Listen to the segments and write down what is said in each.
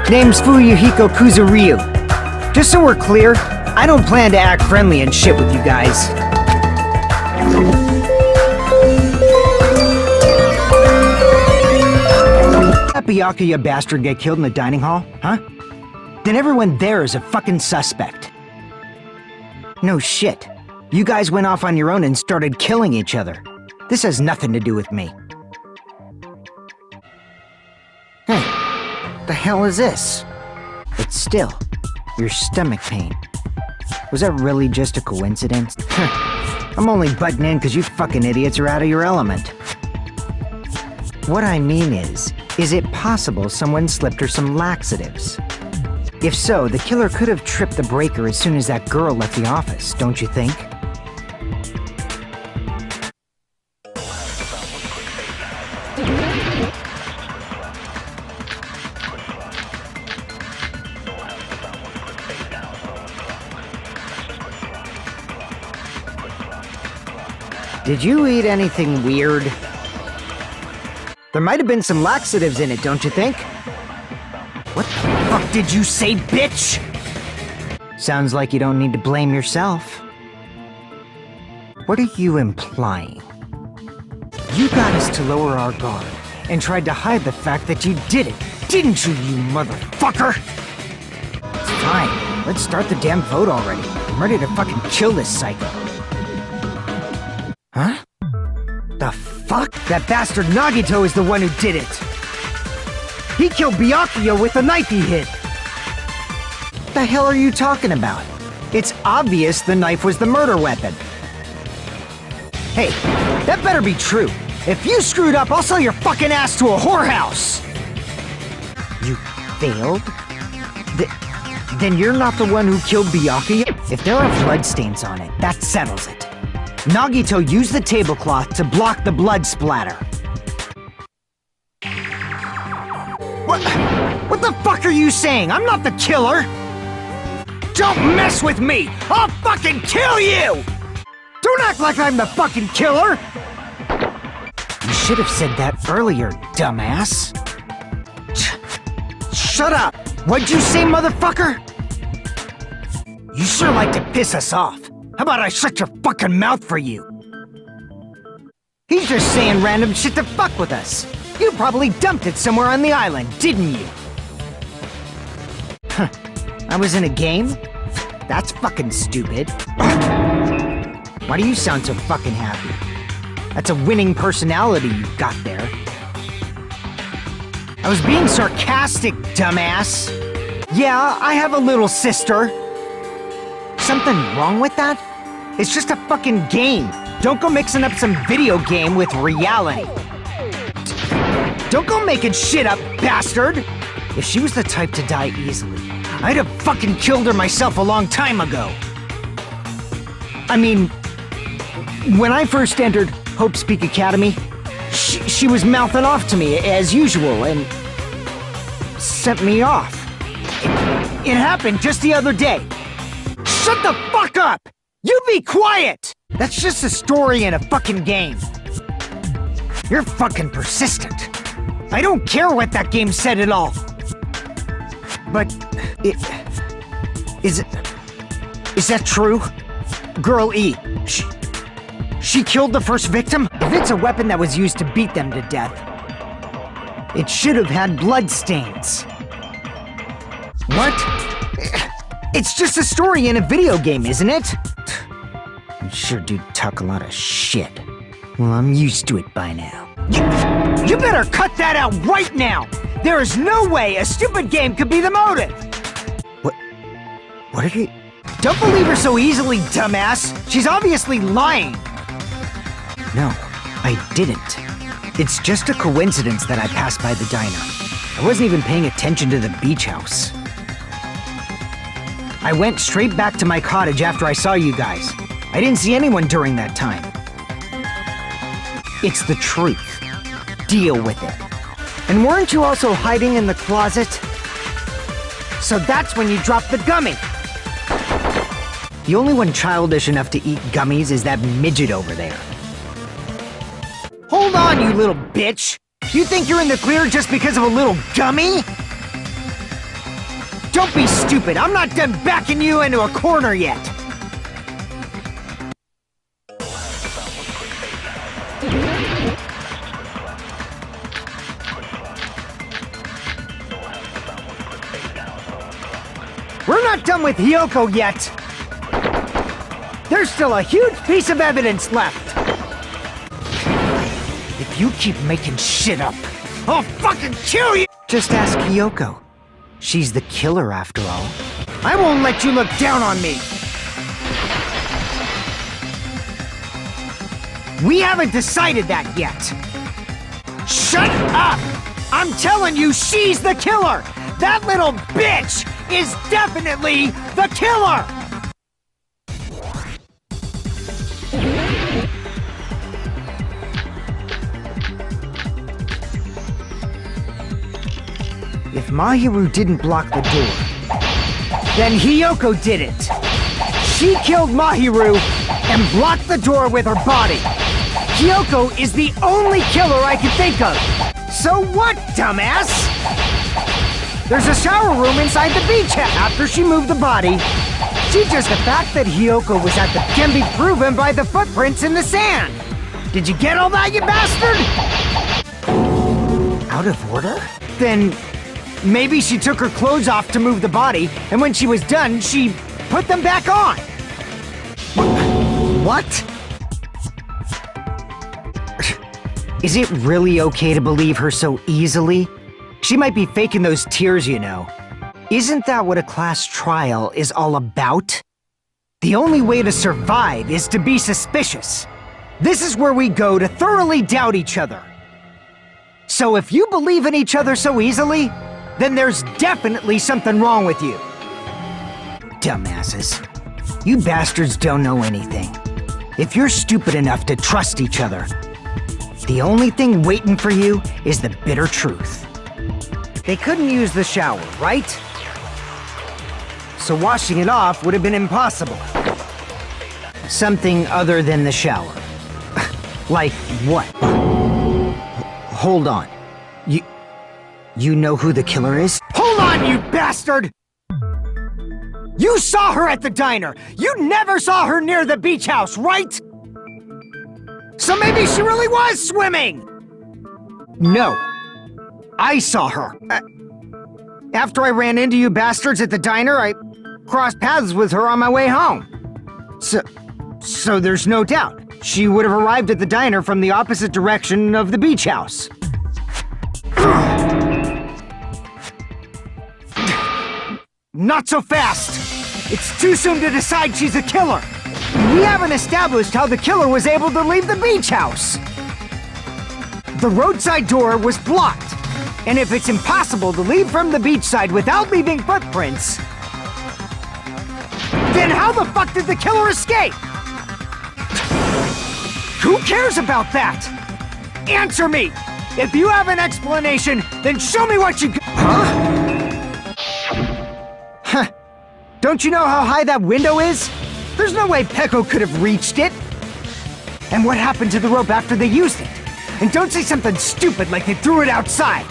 Name's Fuyuhiko Kuzuryuu. Just so we're clear, I don't plan to act friendly and shit with you guys. That Byakuya bastard get killed in the dining hall, huh? Then everyone there is a fucking suspect. No shit. You guys went off on your own and started killing each other. This has nothing to do with me. Hey, the hell is this? But still, your stomach pain. Was that really just a coincidence? I'm only butting in because you fucking idiots are out of your element. What I mean is it possible someone slipped her some laxatives? If so, the killer could have tripped the breaker as soon as that girl left the office, don't you think? Did you eat anything weird? There might have been some laxatives in it, don't you think? What the fuck did you say, bitch? Sounds like you don't need to blame yourself. What are you implying? You got us to lower our guard and tried to hide the fact that you did it, didn't you, you motherfucker? Fine, let's start the damn vote already. I'm ready to fucking kill this psycho. Huh? The fuck? That bastard Nagito is the one who did it! He killed Byakuya with the knife he hid! The hell are you talking about? It's obvious the knife was the murder weapon. Hey, that better be true. If you screwed up, I'll sell your fucking ass to a whorehouse! You failed? Then you're not the one who killed Byakuya? If there are bloodstains on it, that settles it. Nagito used the tablecloth to block the blood splatter. What the fuck are you saying? I'm not the killer! Don't mess with me! I'll fucking kill you! Don't act like I'm the fucking killer! You should have said that earlier, dumbass. Shut up! What'd you say, motherfucker? You sure like to piss us off. How about I shut your fucking mouth for you? He's just saying random shit to fuck with us. You probably dumped it somewhere on the island, didn't you? Huh. I was in a game? That's fucking stupid. Why do you sound so fucking happy? That's a winning personality you've got there. I was being sarcastic, dumbass. Yeah, I have a little sister. Something wrong with that? It's just a fucking game. Don't go mixing up some video game with reality. Don't go making shit up, bastard! If she was the type to die easily, I'd have fucking killed her myself a long time ago. I mean, when I first entered Hope's Peak Academy, she was mouthing off to me as usual and sent me off. It happened just the other day. Shut the fuck up! You be quiet! That's just a story in a fucking game. You're fucking persistent. I don't care what that game said at all. But is that true? Girl E, she killed the first victim? If it's a weapon that was used to beat them to death, it should have had blood stains. What? It's just a story in a video game, isn't it? You sure do talk a lot of shit. Well, I'm used to it by now. You better cut that out right now! There is no way a stupid game could be the motive! What are you... Don't believe her so easily, dumbass! She's obviously lying! No, I didn't. It's just a coincidence that I passed by the diner. I wasn't even paying attention to the beach house. I went straight back to my cottage after I saw you guys. I didn't see anyone during that time. It's the truth. Deal with it. And weren't you also hiding in the closet? So that's when you dropped the gummy! The only one childish enough to eat gummies is that midget over there. Hold on, you little bitch! You think you're in the clear just because of a little gummy? Don't be stupid. I'm not done backing you into a corner yet. We're not done with Hiyoko yet. There's still a huge piece of evidence left. If you keep making shit up, I'll fucking kill you! Just ask Hiyoko. She's the killer after all. I won't let you look down on me! We haven't decided that yet. Shut up! I'm telling you, she's the killer! That little bitch is definitely the killer! If Mahiru didn't block the door, then Hiyoko did it. She killed Mahiru and blocked the door with her body. Hiyoko is the only killer I can think of. So what, dumbass? There's a shower room inside the beach after she moved the body. Just the fact that Hiyoko was at the can be proven by the footprints in the sand. Did you get all that, you bastard? Out of order? Then maybe she took her clothes off to move the body, and when she was done, she put them back on. What? Is it really okay to believe her so easily? She might be faking those tears, you know. Isn't that what a class trial is all about? The only way to survive is to be suspicious. This is where we go to thoroughly doubt each other. So if you believe in each other so easily, then there's definitely something wrong with you. Dumbasses. You bastards don't know anything. If you're stupid enough to trust each other, the only thing waiting for you is the bitter truth. They couldn't use the shower, right? So washing it off would have been impossible. Something other than the shower. Like what? Hold on. You know who the killer is? Hold on, you bastard! You saw her at the diner! You never saw her near the beach house, right? So maybe she really was swimming! No. I saw her. After I ran into you bastards at the diner, I crossed paths with her on my way home. So there's no doubt. She would have arrived at the diner from the opposite direction of the beach house. Not so fast! It's too soon to decide she's a killer! We haven't established how the killer was able to leave the beach house! The roadside door was blocked, and if it's impossible to leave from the beachside without leaving footprints, then how the fuck did the killer escape? Who cares about that? Answer me! If you have an explanation, then show me what you got. Huh? Don't you know how high that window is? There's no way Peko could have reached it. And what happened to the rope after they used it? And don't say something stupid like they threw it outside.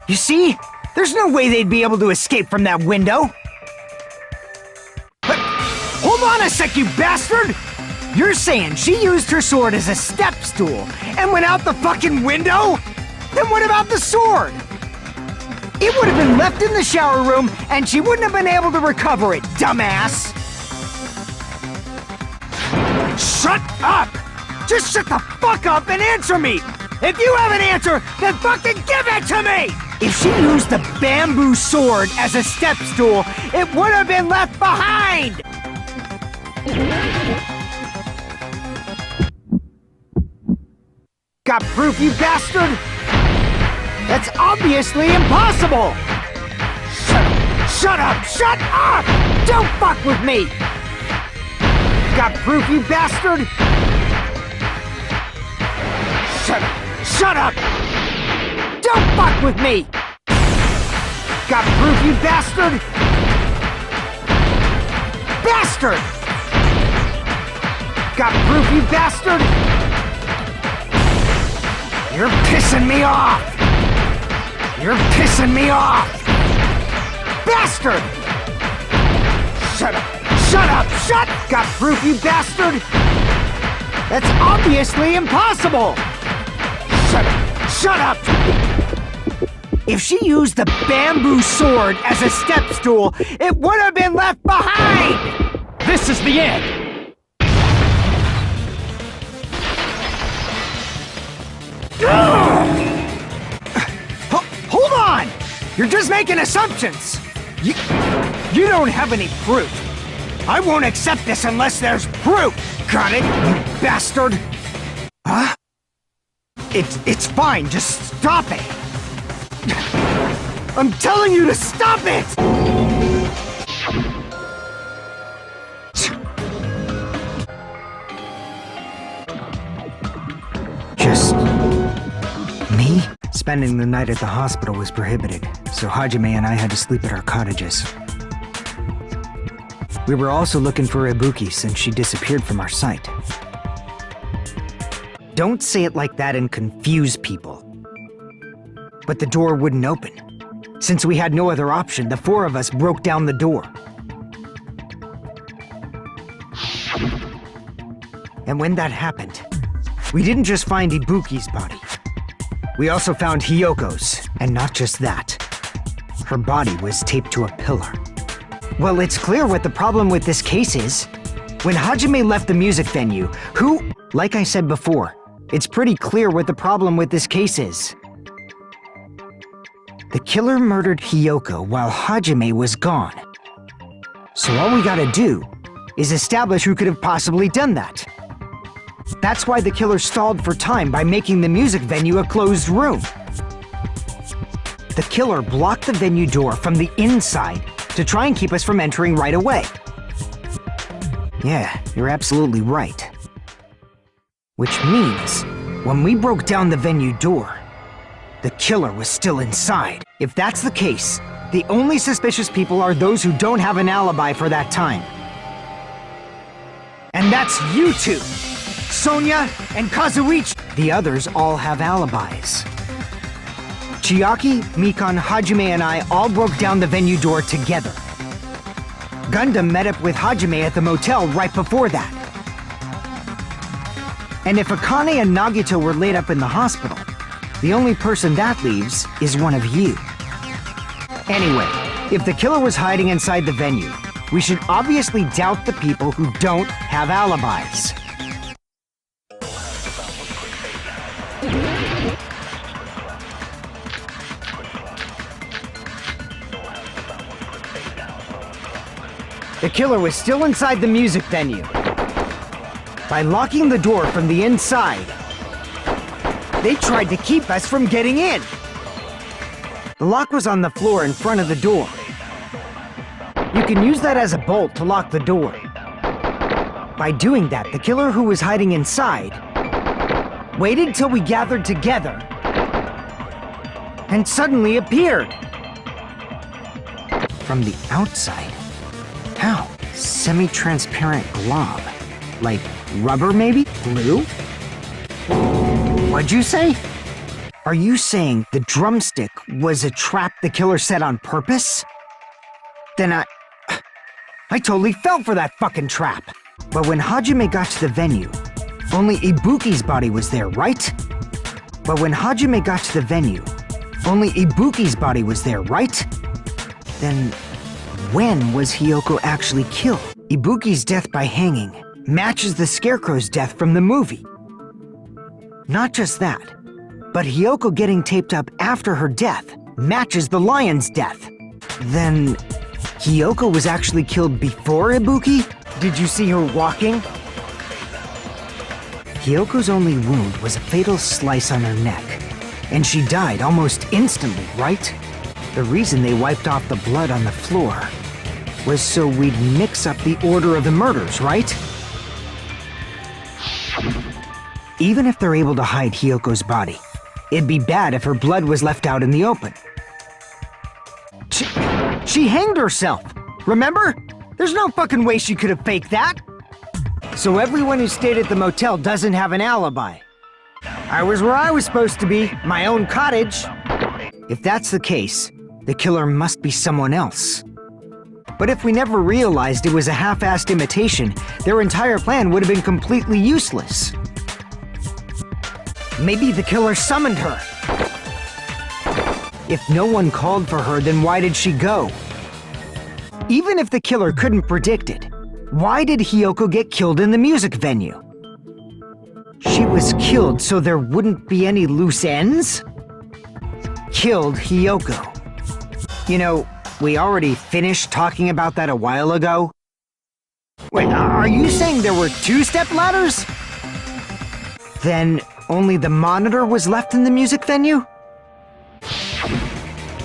You see? There's no way they'd be able to escape from that window. But hold on a sec, you bastard! You're saying she used her sword as a step stool and went out the fucking window? Then what about the sword? It would have been left in the shower room and she wouldn't have been able to recover it, dumbass! Shut up! Just shut the fuck up and answer me! If you have an answer, then fucking give it to me! If she used the bamboo sword as a step stool, it would have been left behind! Got proof, you bastard? That's obviously impossible! Shut up! Shut up! Don't fuck with me! Got proof, you bastard? Shut up! Don't fuck with me! Got proof, you bastard? Bastard! Got proof, you bastard? You're pissing me off! You're pissing me off! bastard! Shut up! Shut up! Got proof, you bastard? That's obviously impossible! Shut up! If she used the bamboo sword as a step stool, it would have been left behind! This is the end! Hold on! You're just making assumptions! You don't have any proof. I won't accept this unless there's proof! Got it, you bastard? Huh? It's fine, just stop it! I'm telling you to stop it! Just... me? Spending the night at the hospital was prohibited, so Hajime and I had to sleep at our cottages. We were also looking for Ibuki since she disappeared from our sight. Don't say it like that and confuse people. But the door wouldn't open. Since we had no other option, the four of us broke down the door. And when that happened, we didn't just find Ibuki's body. We also found Hiyoko's, and not just that. Her body was taped to a pillar. Well, it's clear what the problem with this case is. When Hajime left the music venue, like I said before, it's pretty clear what the problem with this case is. The killer murdered Hiyoko while Hajime was gone. So all we gotta do is establish who could have possibly done that. That's why the killer stalled for time by making the music venue a closed room. The killer blocked the venue door from the inside to try and keep us from entering right away. Yeah, you're absolutely right. Which means, when we broke down the venue door, the killer was still inside. If that's the case, the only suspicious people are those who don't have an alibi for that time. And that's you two! Sonia and Kazuichi! The others all have alibis. Chiaki, Mikan, Hajime, and I all broke down the venue door together. Gundam met up with Hajime at the motel right before that. And if Akane and Nagito were laid up in the hospital, the only person that leaves is one of you. Anyway, if the killer was hiding inside the venue, we should obviously doubt the people who don't have alibis. The killer was still inside the music venue. By locking the door from the inside, they tried to keep us from getting in. The lock was on the floor in front of the door. You can use that as a bolt to lock the door. By doing that, the killer who was hiding inside waited till we gathered together and suddenly appeared. From the outside? How? Semi-transparent glob. Like rubber, maybe? Glue? What'd you say? Are you saying the drumstick was a trap the killer set on purpose? Then I totally fell for that fucking trap. But when Hajime got to the venue, only Ibuki's body was there, right? But when Hajime got to the venue, only Ibuki's body was there, right? Then when was Hiyoko actually killed? Ibuki's death by hanging matches the Scarecrow's death from the movie. Not just that, but Hiyoko getting taped up after her death matches the lion's death. Then Hiyoko was actually killed before Ibuki? Did you see her walking? Hiyoko's only wound was a fatal slice on her neck, and she died almost instantly, right? The reason they wiped off the blood on the floor was so we'd mix up the order of the murders, right? Even if they're able to hide Hiyoko's body, it'd be bad if her blood was left out in the open. She hanged herself, remember? There's no fucking way she could have faked that. So everyone who stayed at the motel doesn't have an alibi. I was where I was supposed to be, my own cottage. If that's the case, The killer must be someone else. But if we never realized it was a half-assed imitation, their entire plan would have been completely useless. Maybe the killer summoned her. If no one called for her, then why did she go? Even if the killer couldn't predict it, why did Hiyoko get killed in the music venue? She was killed so there wouldn't be any loose ends? Killed Hiyoko. You know, we already finished talking about that a while ago. Wait, are you saying there were 2 step ladders? Then only the monitor was left in the music venue?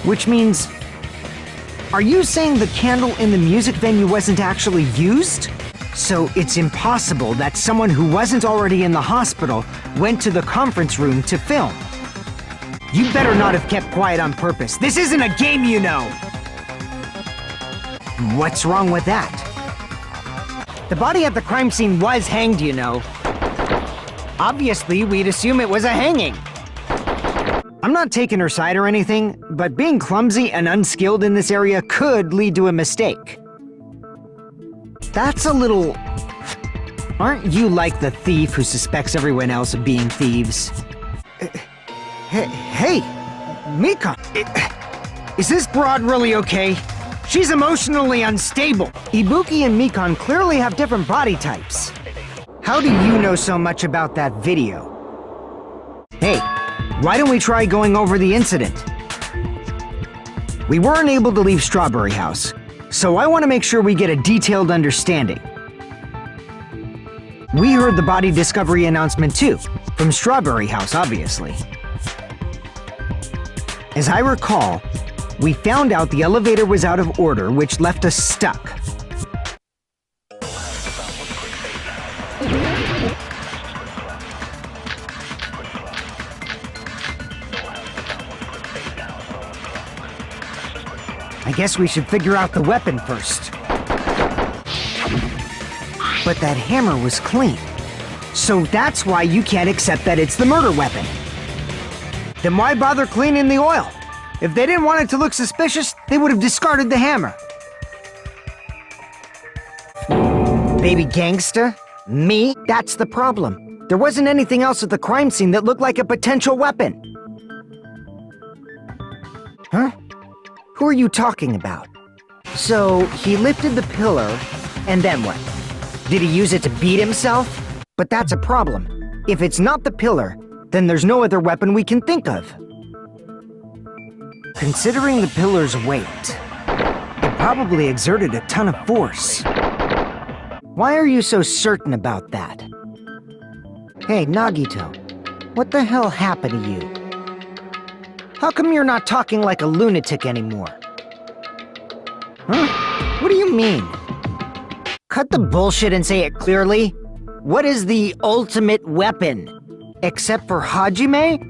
Which means... Are you saying the candle in the music venue wasn't actually used? So it's impossible that someone who wasn't already in the hospital went to the conference room to film. You better not have kept quiet on purpose. This isn't a game, you know! What's wrong with that? The body at the crime scene was hanged, you know. Obviously, we'd assume it was a hanging. I'm not taking her side or anything, but being clumsy and unskilled in this area could lead to a mistake. That's a little... Aren't you like the thief who suspects everyone else of being thieves? Hey, Mika! Is this broad really okay? She's emotionally unstable. Ibuki and Mikan clearly have different body types. How do you know so much about that video? Hey, why don't we try going over the incident? We weren't able to leave Strawberry House, so I want to make sure we get a detailed understanding. We heard the body discovery announcement too, from Strawberry House, obviously. As I recall, we found out the elevator was out of order, which left us stuck. I guess we should figure out the weapon first. But that hammer was clean. So that's why you can't accept that it's the murder weapon. Then why bother cleaning the oil? If they didn't want it to look suspicious, they would have discarded the hammer. Baby gangsta? Me? That's the problem. There wasn't anything else at the crime scene that looked like a potential weapon. Huh? Who are you talking about? So, he lifted the pillar, and then what? Did he use it to beat himself? But that's a problem. If it's not the pillar, then there's no other weapon we can think of. Considering the pillar's weight, it probably exerted a ton of force. Why are you so certain about that? Hey, Nagito, what the hell happened to you? How come you're not talking like a lunatic anymore? Huh? What do you mean? Cut the bullshit and say it clearly. What is the ultimate weapon? Except for Hajime?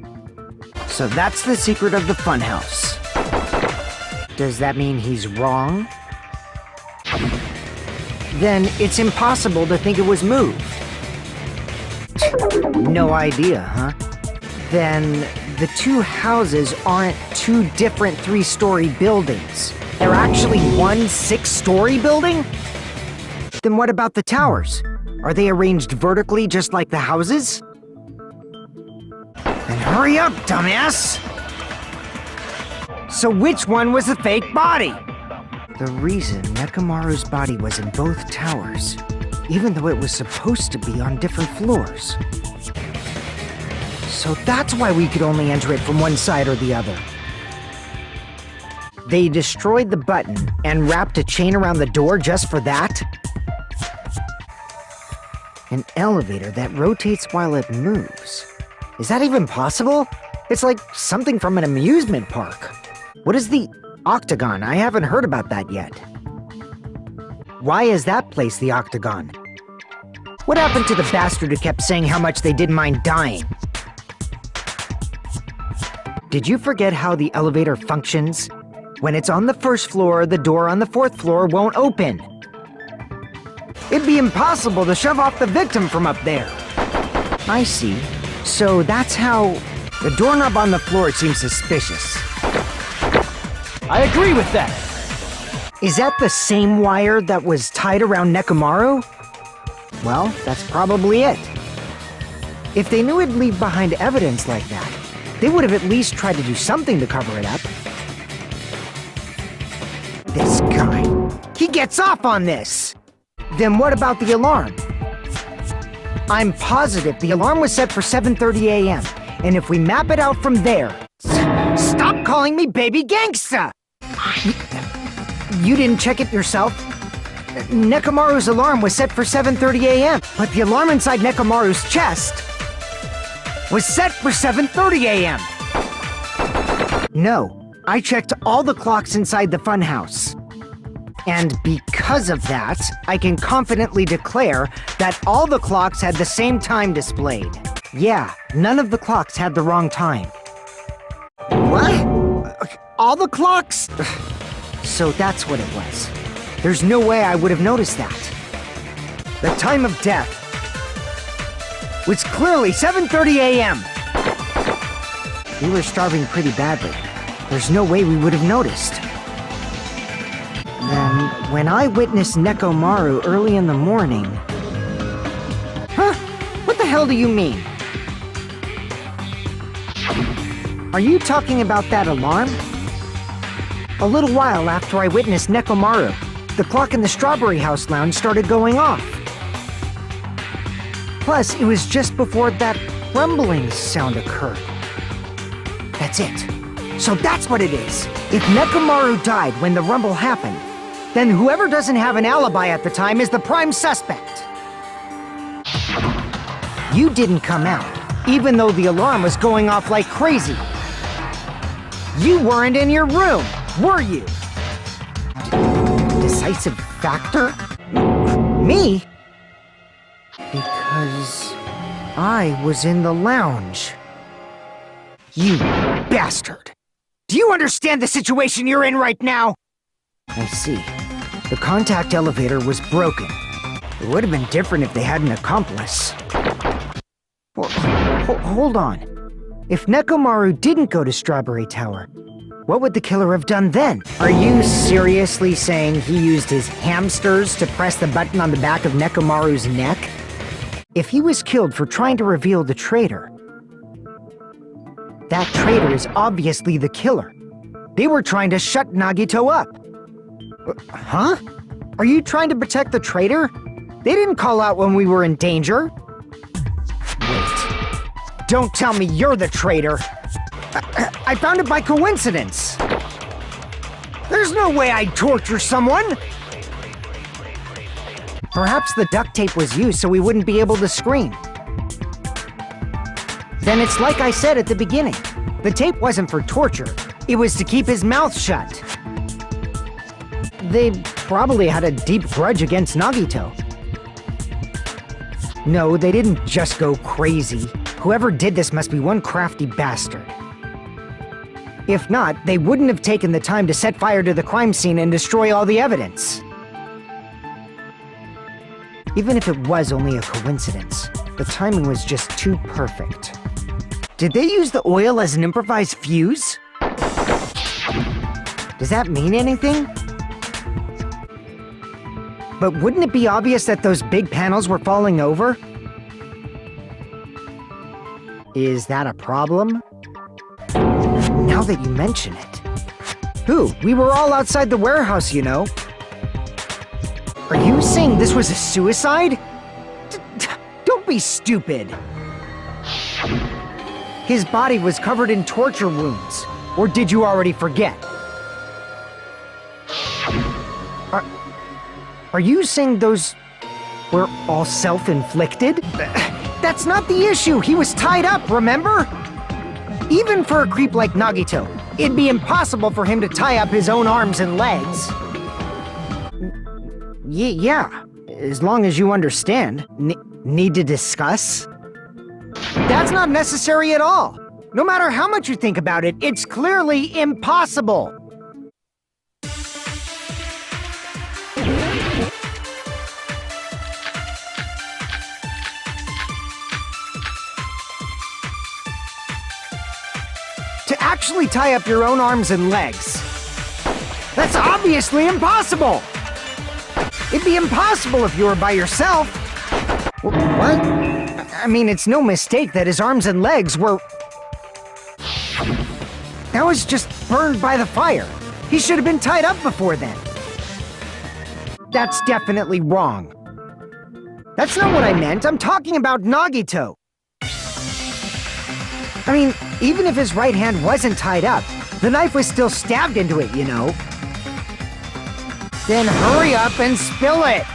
So that's the secret of the Funhouse. Does that mean he's wrong? Then it's impossible to think it was moved. No idea, huh? Then the 2 houses aren't 2 different 3-story buildings. They're actually one 6-story building? Then what about the towers? Are they arranged vertically just like the houses? Then hurry up, dumbass! So which one was the fake body? The reason Nekomaru's body was in both towers, even though it was supposed to be on different floors. So that's why we could only enter it from one side or the other. They destroyed the button and wrapped a chain around the door just for that? An elevator that rotates while it moves. Is that even possible? It's like something from an amusement park. What is the Octagon? I haven't heard about that yet. Why is that place the Octagon? What happened to the bastard who kept saying how much they didn't mind dying? Did you forget how the elevator functions? When it's on the 1st floor, the door on the 4th floor won't open. It'd be impossible to shove off the victim from up there. I see. So that's how... The doorknob on the floor seems suspicious. I agree with that. Is that the same wire that was tied around Nekomaru? Well, that's probably it. If they knew it'd leave behind evidence like that, they would have at least tried to do something to cover it up. This guy. He gets off on this! Then what about the alarm? I'm positive the alarm was set for 7:30 a.m., and if we map it out from there... Stop calling me baby gangsta! You didn't check it yourself? Nekomaru's alarm was set for 7:30 a.m., but the alarm inside Nekomaru's chest was set for 7:30 a.m. No, I checked all the clocks inside the Funhouse. And because of that, I can confidently declare that all the clocks had the same time displayed. Yeah, none of the clocks had the wrong time. What? All the clocks? So that's what it was. There's no way I would have noticed that. The time of death was clearly 7:30 a.m. We were starving pretty badly. There's no way we would have noticed. Then, when I witnessed Nekomaru early in the morning... Huh? What the hell do you mean? Are you talking about that alarm? A little while after I witnessed Nekomaru, the clock in the Strawberry House lounge started going off. Plus, it was just before that rumbling sound occurred. That's it. So that's what it is. If Nekomaru died when the rumble happened, then whoever doesn't have an alibi at the time is the prime suspect. You didn't come out, even though the alarm was going off like crazy. You weren't in your room, were you? Decisive factor? Me? Because I was in the lounge. You bastard! Do you understand the situation you're in right now? I see. The contact elevator was broken. It would have been different if they had an accomplice. Hold on. If Nekomaru didn't go to Strawberry Tower, what would the killer have done then? Are you seriously saying he used his hamsters to press the button on the back of Nekomaru's neck? If he was killed for trying to reveal the traitor, that traitor is obviously the killer. They were trying to shut Nagito up. Huh? Are you trying to protect the traitor? They didn't call out when we were in danger. Wait. Don't tell me you're the traitor. I found it by coincidence. There's no way I'd torture someone. Perhaps the duct tape was used so we wouldn't be able to scream. Then it's like I said at the beginning. The tape wasn't for torture. It was to keep his mouth shut. They probably had a deep grudge against Nagito. No, they didn't just go crazy. Whoever did this must be one crafty bastard. If not, they wouldn't have taken the time to set fire to the crime scene and destroy all the evidence. Even if it was only a coincidence, the timing was just too perfect. Did they use the oil as an improvised fuse? Does that mean anything? But wouldn't it be obvious that those big panels were falling over? Is that a problem? Now that you mention it. Who? We were all outside the warehouse, you know. Are you saying this was a suicide? Don't be stupid. His body was covered in torture wounds. Or did you already forget? Are you saying those were all self-inflicted? That's not the issue. He was tied up, remember? Even for a creep like Nagito, it'd be impossible for him to tie up his own arms and legs. Yeah, as long as you understand. Need to discuss? That's not necessary at all. No matter how much you think about it, it's clearly impossible. To actually tie up your own arms and legs. That's obviously impossible! It'd be impossible if you were by yourself. What? I mean, it's no mistake that his arms and legs were... That was just burned by the fire. He should have been tied up before then. That's definitely wrong. That's not what I meant. I'm talking about Nagito. I mean, even if his right hand wasn't tied up, the knife was still stabbed into it, you know. Then hurry up and spill it!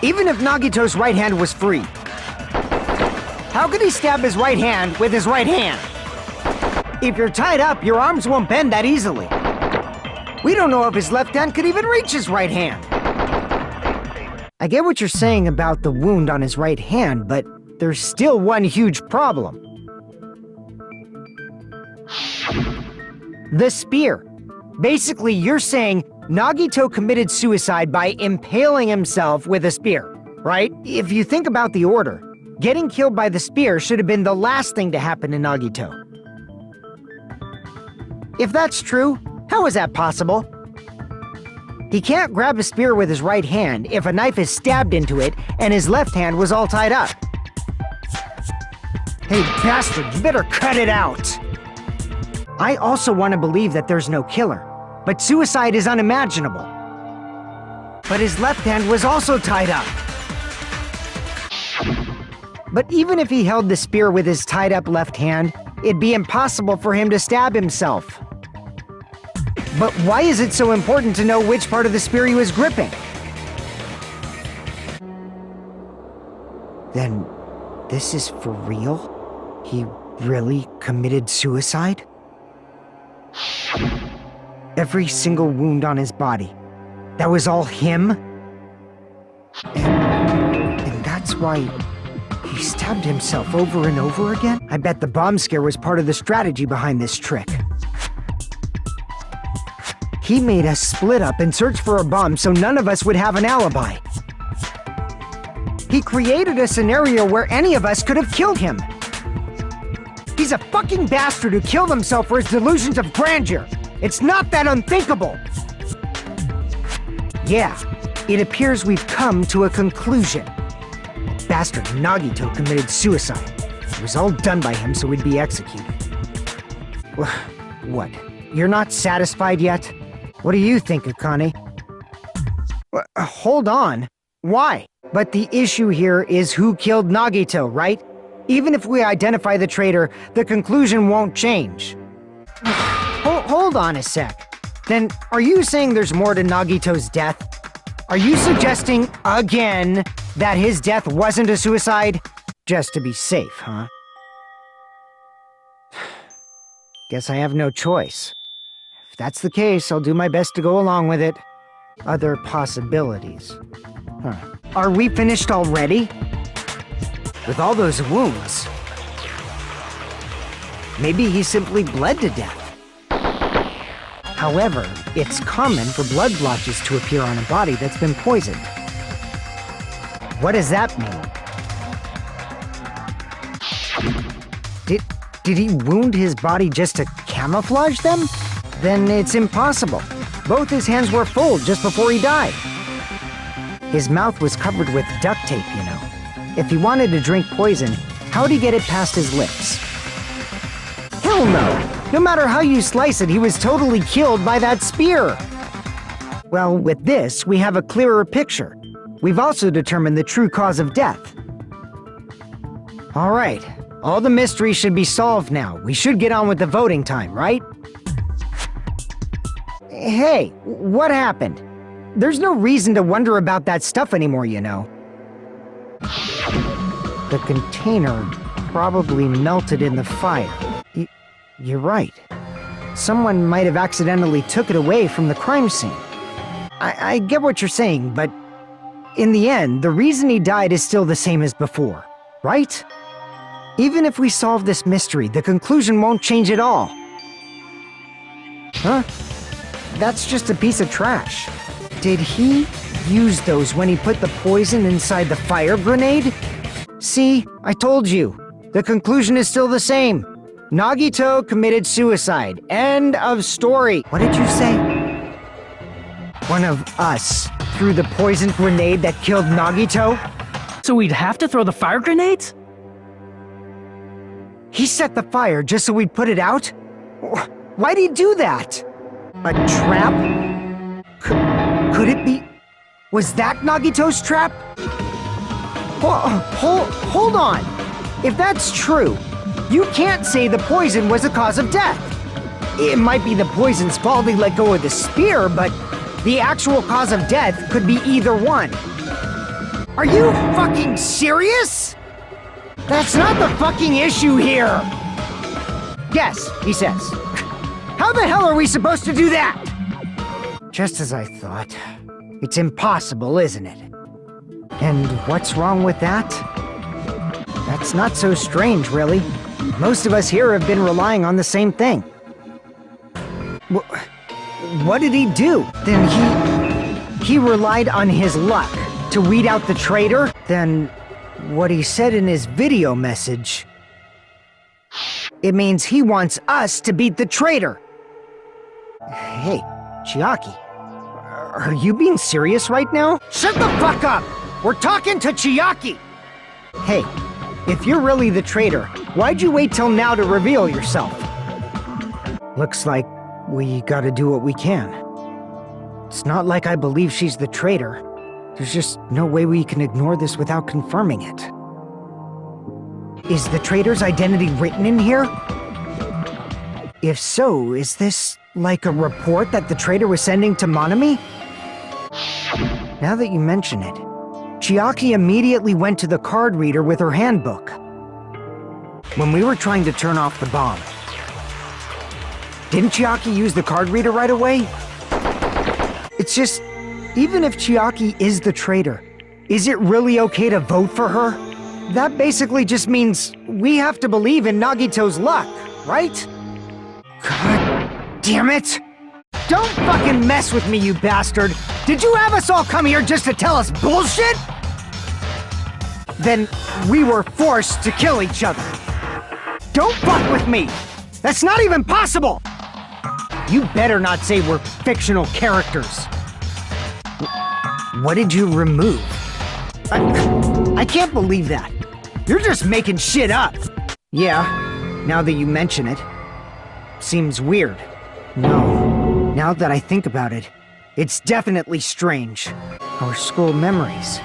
Even if Nagito's right hand was free, how could he stab his right hand with his right hand? If you're tied up, your arms won't bend that easily. We don't know if his left hand could even reach his right hand. I get what you're saying about the wound on his right hand, but there's still one huge problem. The spear. Basically, you're saying Nagito committed suicide by impaling himself with a spear, right? If you think about the order, getting killed by the spear should have been the last thing to happen to Nagito. If that's true, how is that possible? He can't grab a spear with his right hand if a knife is stabbed into it and his left hand was all tied up. Hey, bastard, you better cut it out! I also want to believe that there's no killer, but suicide is unimaginable. But his left hand was also tied up. But even if he held the spear with his tied-up left hand, it'd be impossible for him to stab himself. But why is it so important to know which part of the spear he was gripping? Then, this is for real? He really committed suicide? Every single wound on his body, that was all him? And that's why he stabbed himself over and over again? I bet the bomb scare was part of the strategy behind this trick. He made us split up and search for a bomb so none of us would have an alibi. He created a scenario where any of us could have killed him. He's a fucking bastard who killed himself for his delusions of grandeur. It's not that unthinkable. Yeah, it appears we've come to a conclusion. That bastard Nagito committed suicide. It was all done by him so we'd be executed. What? You're not satisfied yet? What do you think, Akane? Hold on. Why? But the issue here is who killed Nagito, right? Even if we identify the traitor, the conclusion won't change. Hold on a sec. Then, are you saying there's more to Nagito's death? Are you suggesting, again, that his death wasn't a suicide? Just to be safe, huh? Guess I have no choice. If that's the case, I'll do my best to go along with it. Other possibilities. Are we finished already? With all those wounds, maybe he simply bled to death. However, it's common for blood blotches to appear on a body that's been poisoned. What does that mean? Did he wound his body just to camouflage them? Then it's impossible. Both his hands were full just before he died. His mouth was covered with duct tape, you know. If he wanted to drink poison, how'd he get it past his lips? Hell no! No matter how you slice it, he was totally killed by that spear! Well, with this, we have a clearer picture. We've also determined the true cause of death. Alright, all the mysteries should be solved now. We should get on with the voting time, right? Hey, what happened? There's no reason to wonder about that stuff anymore, you know. The container probably melted in the fire. You're right. Someone might have accidentally took it away from the crime scene. I get what you're saying, but in the end, the reason he died is still the same as before, right? Even if we solve this mystery, the conclusion won't change at all. Huh? That's just a piece of trash. Did he used those when he put the poison inside the fire grenade? See, I told you. The conclusion is still the same. Nagito committed suicide. End of story. What did you say? One of us threw the poison grenade that killed Nagito? So we'd have to throw the fire grenades? He set the fire just so we'd put it out? Why'd he do that? A trap? Could it be... Was that Nagito's trap? Hold on. If that's true, you can't say the poison was the cause of death. It might be the poison's fault he let go of the spear, but the actual cause of death could be either one. Are you fucking serious? That's not the fucking issue here! Yes, he says. How the hell are we supposed to do that? Just as I thought. It's impossible, isn't it? And what's wrong with that? That's not so strange, really. Most of us here have been relying on the same thing. What did he do? Then he relied on his luck to weed out the traitor? Then what he said in his video message, it means he wants us to beat the traitor. Hey, Chiaki, are you being serious right now? Shut the fuck up! We're talking to Chiaki! Hey, if you're really the traitor, why'd you wait till now to reveal yourself? Looks like we gotta do what we can. It's not like I believe she's the traitor. There's just no way we can ignore this without confirming it. Is the traitor's identity written in here? If so, is this like a report that the traitor was sending to Monami? Now that you mention it, Chiaki immediately went to the card reader with her handbook. When we were trying to turn off the bomb, didn't Chiaki use the card reader right away? It's just, even if Chiaki is the traitor, is it really okay to vote for her? That basically just means we have to believe in Nagito's luck, right? God damn it! Don't fucking mess with me, you bastard! Did you have us all come here just to tell us bullshit? Then we were forced to kill each other. Don't fuck with me! That's not even possible! You better not say we're fictional characters. What did you remove? I can't believe that. You're just making shit up. Yeah, now that you mention it. Seems weird. No, now that I think about it, it's definitely strange. Our school memories.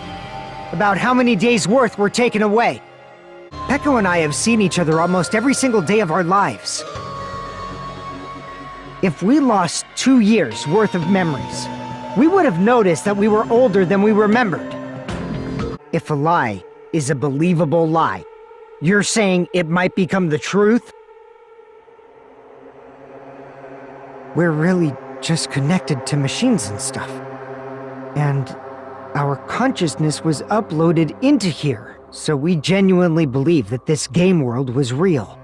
About how many days' worth were taken away. Peko and I have seen each other almost every single day of our lives. If we lost 2 years' worth of memories, we would have noticed that we were older than we remembered. If a lie is a believable lie, you're saying it might become the truth? We're really just connected to machines and stuff. And our consciousness was uploaded into here, so we genuinely believe that this game world was real.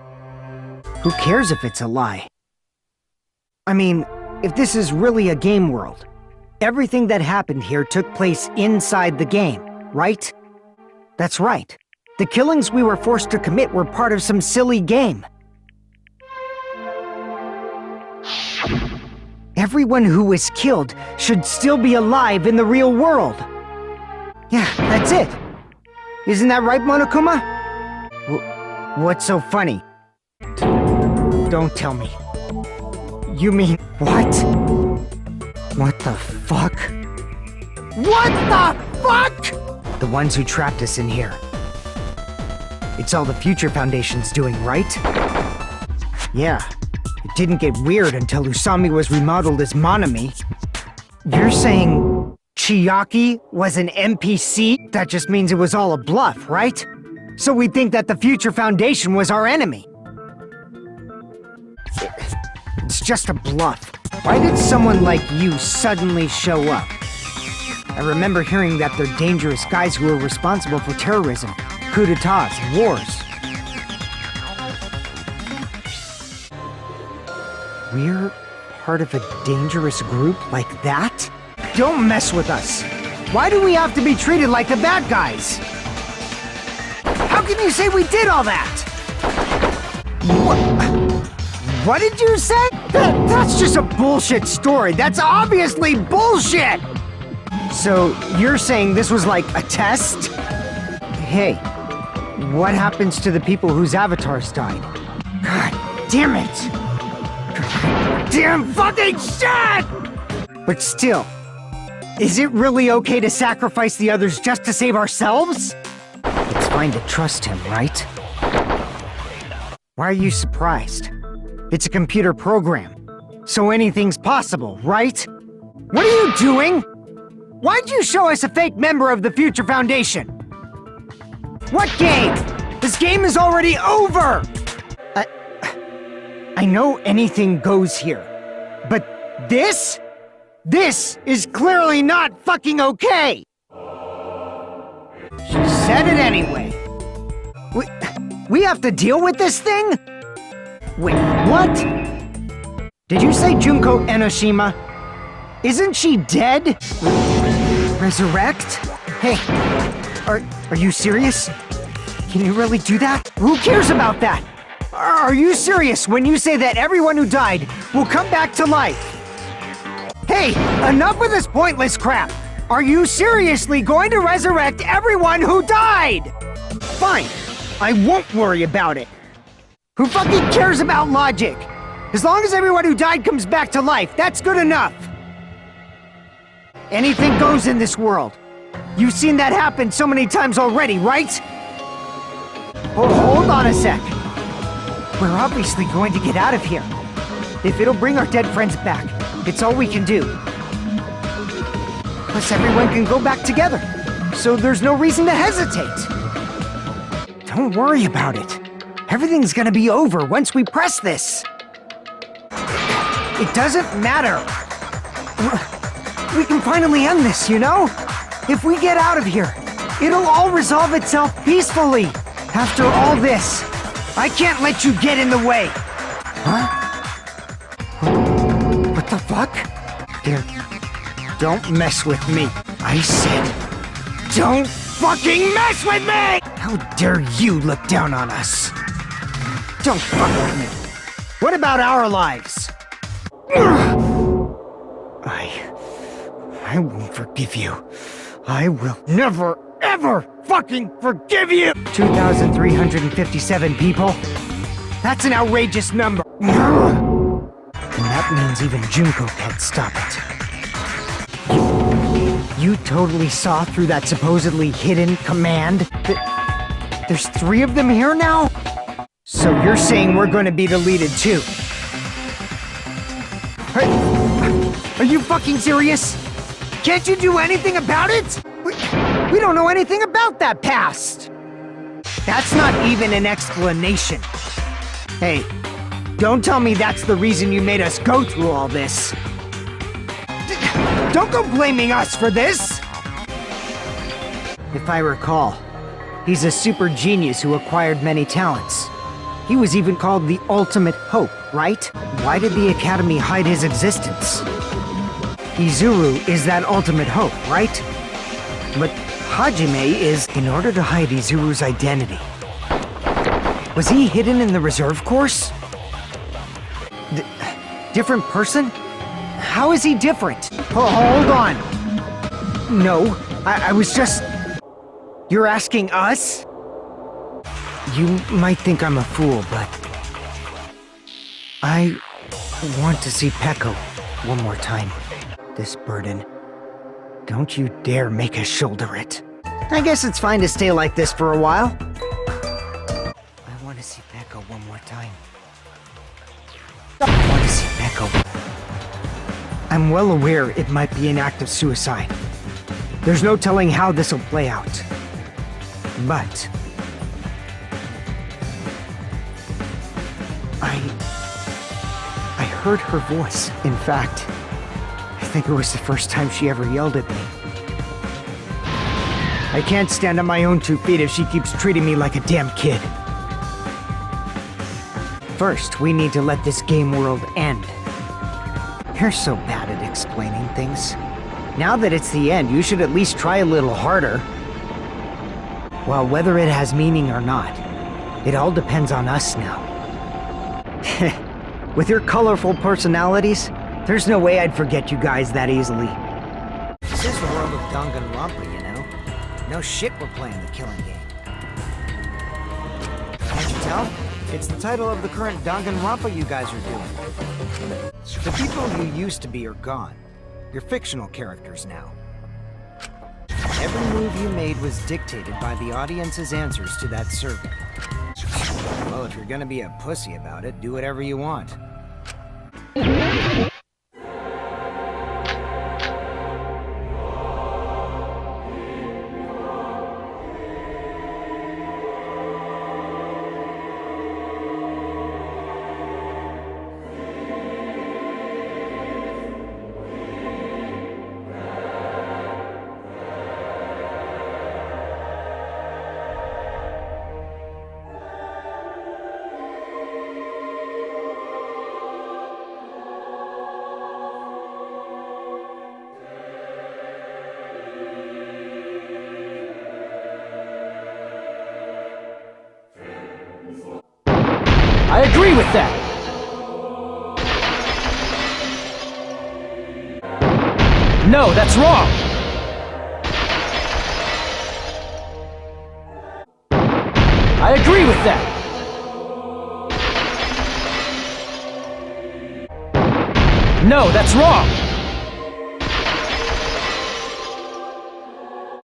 Who cares if it's a lie? I mean, if this is really a game world, everything that happened here took place inside the game, right? That's right. The killings we were forced to commit were part of some silly game. Everyone who was killed should still be alive in the real world. Yeah, that's it. Isn't that right, Monokuma? What's so funny? Don't tell me. You mean what? What the fuck? What the fuck?! The ones who trapped us in here. It's all the Future Foundation's doing, right? Yeah. It didn't get weird until Usami was remodeled as Monami. You're saying Chiaki was an NPC? That just means it was all a bluff, right? So we think that the Future Foundation was our enemy. It's just a bluff. Why did someone like you suddenly show up? I remember hearing that they're dangerous guys who are responsible for terrorism, coups d'etats, and wars. We're part of a dangerous group like that? Don't mess with us! Why do we have to be treated like the bad guys? How can you say we did all that? What did you say? That's just a bullshit story. That's obviously bullshit! So, you're saying this was like a test? Hey, what happens to the people whose avatars died? God damn it! Damn fucking shit! But still, is it really okay to sacrifice the others just to save ourselves? It's fine to trust him, right? Why are you surprised? It's a computer program, so anything's possible, right? What are you doing? Why'd you show us a fake member of the Future Foundation? What game? This game is already over! I know anything goes here, but this? This is clearly not fucking okay! She said it anyway. We have to deal with this thing? Wait, what? Did you say Junko Enoshima? Isn't she dead? Resurrect? Hey, are you serious? Can you really do that? Who cares about that? Are you serious when you say that everyone who died will come back to life? Hey, enough with this pointless crap! Are you seriously going to resurrect everyone who died? Fine, I won't worry about it. Who fucking cares about logic? As long as everyone who died comes back to life, that's good enough. Anything goes in this world. You've seen that happen so many times already, right? Hold on a sec. We're obviously going to get out of here. If it'll bring our dead friends back, it's all we can do. Plus everyone can go back together, so there's no reason to hesitate. Don't worry about it. Everything's gonna be over once we press this. It doesn't matter. We can finally end this, you know? If we get out of here, it'll all resolve itself peacefully. After all this, I can't let you get in the way. Huh? What the fuck? Here, don't mess with me. I said, don't fucking mess with me! How dare you look down on us? Don't fuck with me. What about our lives? I won't forgive you. I will never, ever fucking forgive you! 2,357 people? That's an outrageous number. And that means even Junko can't stop it. You totally saw through that supposedly hidden command? There's 3 of them here now? So you're saying we're going to be deleted too? Are you fucking serious? Can't you do anything about it? We don't know anything about that past! That's not even an explanation. Hey, don't tell me that's the reason you made us go through all this. Don't go blaming us for this! If I recall, he's a super genius who acquired many talents. He was even called the Ultimate Hope, right? Why did the Academy hide his existence? Izuru is that Ultimate Hope, right? But Hajime is in order to hide Izuru's identity. Was he hidden in the reserve course? Different person? How is he different? Hold on. No, I was just... You're asking us? You might think I'm a fool, but... I want to see Peko one more time. This burden. Don't you dare make us shoulder it. I guess it's fine to stay like this for a while. I want to see Peko one more time. I want to see Peko. I'm well aware it might be an act of suicide. There's no telling how this will play out. But... I heard her voice. In fact, I think it was the first time she ever yelled at me. I can't stand on my own 2 feet if she keeps treating me like a damn kid. First, we need to let this game world end. You're so bad at explaining things. Now that it's the end, you should at least try a little harder. Well, whether it has meaning or not, it all depends on us now. With your colorful personalities, there's no way I'd forget you guys that easily. This is the world of Danganronpa, you know? No shit we're playing the killing game. Can't you tell? It's the title of the current Danganronpa you guys are doing. The people you used to be are gone. You're fictional characters now. Every move you made was dictated by the audience's answers to that survey. Well, if you're gonna be a pussy about it, do whatever you want. I agree with that! No, that's wrong! I agree with that! No, that's wrong!